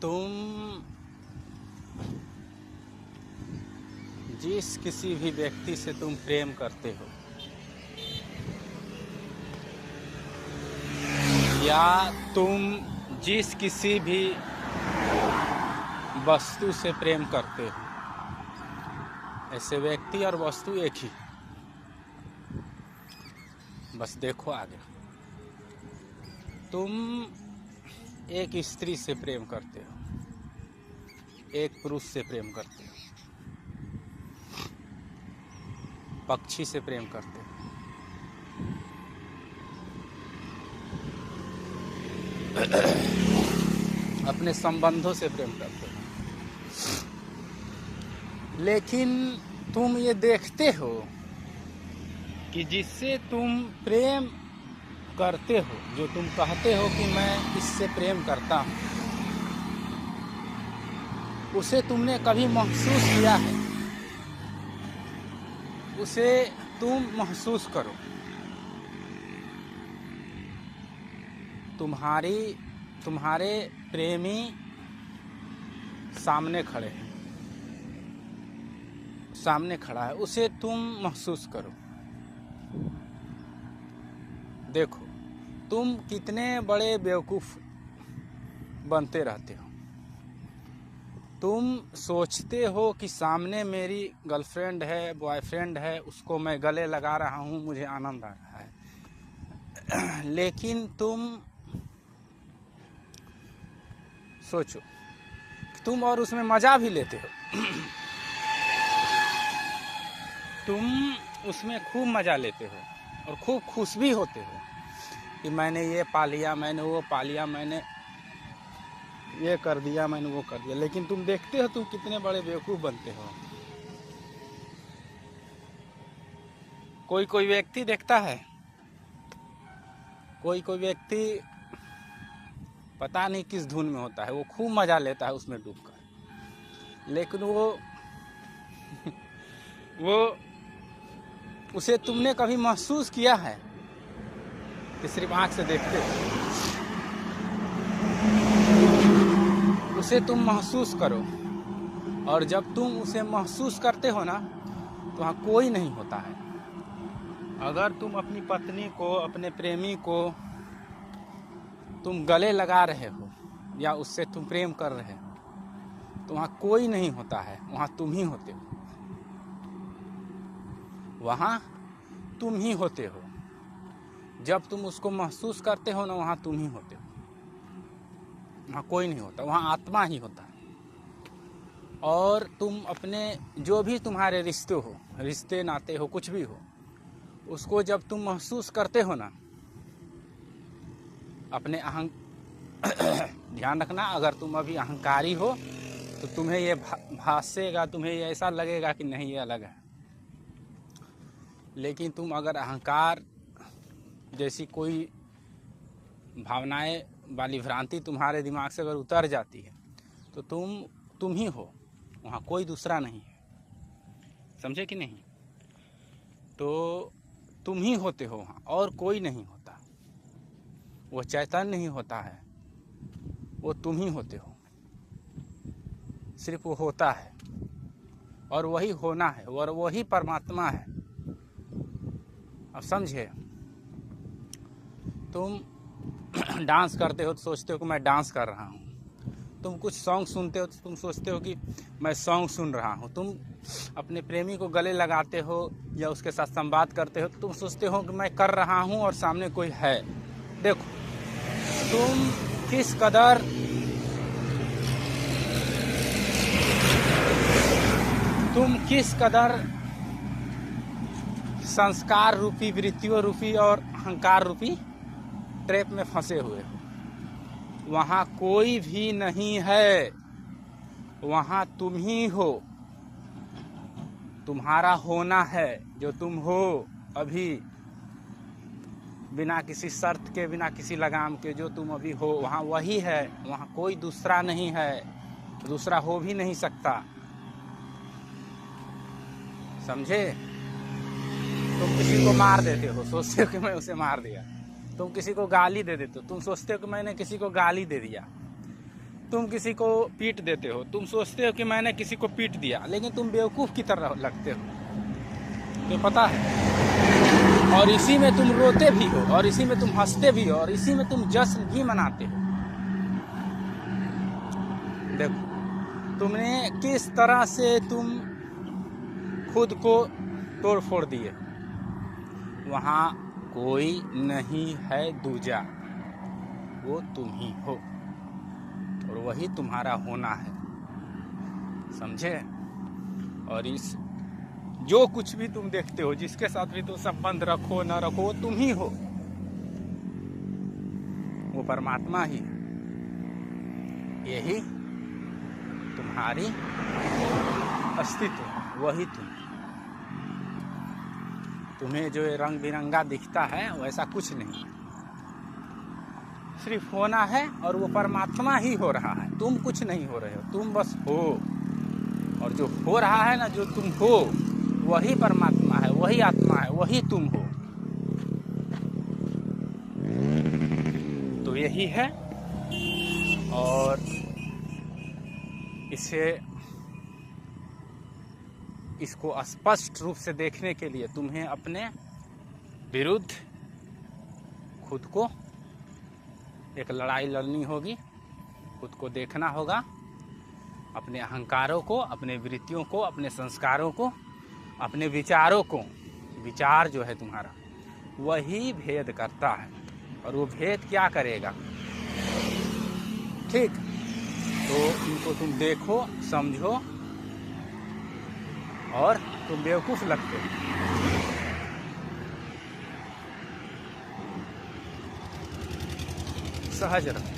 तुम जिस किसी भी व्यक्ति से तुम प्रेम करते हो या तुम जिस किसी भी वस्तु से प्रेम करते हो, ऐसे व्यक्ति और वस्तु एक ही। बस देखो आगे, तुम एक स्त्री से प्रेम करते हो, एक पुरुष से प्रेम करते हो, पक्षी से प्रेम करते हो, अपने संबंधों से प्रेम करते हो। लेकिन तुम ये देखते हो कि जिससे तुम प्रेम करते हो, जो तुम कहते हो कि मैं इससे प्रेम करता हूँ, उसे तुमने कभी महसूस किया है? उसे तुम महसूस करो। तुम्हारे प्रेमी सामने खड़े हैं, सामने खड़ा है, उसे तुम महसूस करो। देखो तुम कितने बड़े बेवकूफ़ बनते रहते हो। तुम सोचते हो कि सामने मेरी गर्लफ्रेंड है, बॉयफ्रेंड है, उसको मैं गले लगा रहा हूँ, मुझे आनंद आ रहा है। लेकिन तुम सोचो, तुम और उसमें मज़ा भी लेते हो। तुम उसमें खूब मज़ा लेते हो और खूब खुश भी होते हो कि मैंने ये पा लिया, मैंने वो पा लिया, मैंने ये कर दिया, मैंने वो कर दिया। लेकिन तुम देखते हो तुम कितने बड़े बेवकूफ़ बनते हो। कोई कोई व्यक्ति देखता है, कोई कोई व्यक्ति पता नहीं किस धुन में होता है, वो खूब मज़ा लेता है उसमें डूबकर। लेकिन वो उसे तुमने कभी महसूस किया है कि सिर्फ आँख से देखते हो? उसे तुम महसूस करो, और जब तुम उसे महसूस करते हो ना, तो वहाँ कोई नहीं होता है। अगर तुम अपनी पत्नी को, अपने प्रेमी को तुम गले लगा रहे हो या उससे तुम प्रेम कर रहे हो, तो वहाँ कोई नहीं होता है, वहाँ तुम ही होते हो। वहाँ तुम ही होते हो। जब तुम उसको महसूस करते हो ना, वहाँ तुम ही होते हो, वहाँ कोई नहीं होता, वहाँ आत्मा ही होता है। और तुम अपने जो भी तुम्हारे रिश्ते नाते हो, कुछ भी हो, उसको जब तुम महसूस करते हो ना, अपने ध्यान रखना, अगर तुम अभी अहंकारी हो तो तुम्हें ये भासेगा, तुम्हें ये ऐसा लगेगा कि नहीं ये अलग है। लेकिन तुम अगर अहंकार जैसी कोई भावनाएं वाली भ्रांति तुम्हारे दिमाग से अगर उतर जाती है, तो तुम ही हो, वहाँ कोई दूसरा नहीं है। समझे कि नहीं? तो तुम ही होते हो वहाँ, और कोई नहीं होता। वो चैतन्य नहीं होता है, वो तुम ही होते हो। सिर्फ वो होता है और वही होना है, और वही परमात्मा है। अब समझे? तुम डांस करते हो तो सोचते हो कि मैं डांस कर रहा हूँ। तुम कुछ सॉन्ग सुनते हो तो तुम सोचते हो कि मैं सॉन्ग सुन रहा हूँ। तुम अपने प्रेमी को गले लगाते हो या उसके साथ संवाद करते हो तो तुम सोचते हो कि मैं कर रहा हूँ और सामने कोई है। देखो तुम किस कदर संस्कार रूपी, वृत्तियों रूपी और अहंकार रूपी ट्रैप में फंसे हुए हो। वहाँ कोई भी नहीं है, वहाँ तुम ही हो। तुम्हारा होना है, जो तुम हो अभी, बिना किसी शर्त के, बिना किसी लगाम के, जो तुम अभी हो, वहाँ वही है। वहाँ कोई दूसरा नहीं है, दूसरा हो भी नहीं सकता। समझे? तुम किसी को मार देते हो, सोचते हो कि मैं उसे मार दिया। तुम किसी को गाली दे देते हो, तुम सोचते हो कि मैंने किसी को गाली दे दिया। तुम किसी को पीट देते हो, तुम सोचते हो कि मैंने किसी को पीट दिया, लेकिन तुम बेवकूफ़ की तरह लगते हो, तो पता है। और इसी में तुम रोते भी हो, और इसी में तुम हंसते भी हो, और इसी में तुम जश्न भी मनाते हो। देखो तुमने किस तरह से तुम खुद को तोड़ फोड़ दिए। वहाँ कोई नहीं है दूजा, वो तुम ही हो, और वही तुम्हारा होना है, समझे। और इस जो कुछ भी तुम देखते हो, जिसके साथ भी तुम संबंध रखो ना रखो, वो तुम ही हो, वो परमात्मा ही, यही तुम्हारी अस्तित्व, वही तुम्हें जो रंग बिरंगा दिखता है वैसा कुछ नहीं, सिर्फ होना है, और वो परमात्मा ही हो रहा है, तुम कुछ नहीं हो रहे हो, तुम बस हो। और जो हो रहा है ना, जो तुम हो, वही परमात्मा है, वही आत्मा है, वही तुम हो। तो यही है। और इसको स्पष्ट रूप से देखने के लिए तुम्हें अपने विरुद्ध खुद को एक लड़ाई लड़नी होगी, खुद को देखना होगा, अपने अहंकारों को, अपने वृत्तियों को, अपने संस्कारों को, अपने विचारों को। विचार जो है तुम्हारा, वही भेद करता है, और वो भेद क्या करेगा, ठीक। तो इनको तुम देखो, समझो, और तुम बेवकूफ़ लगते हो। सहज रहो।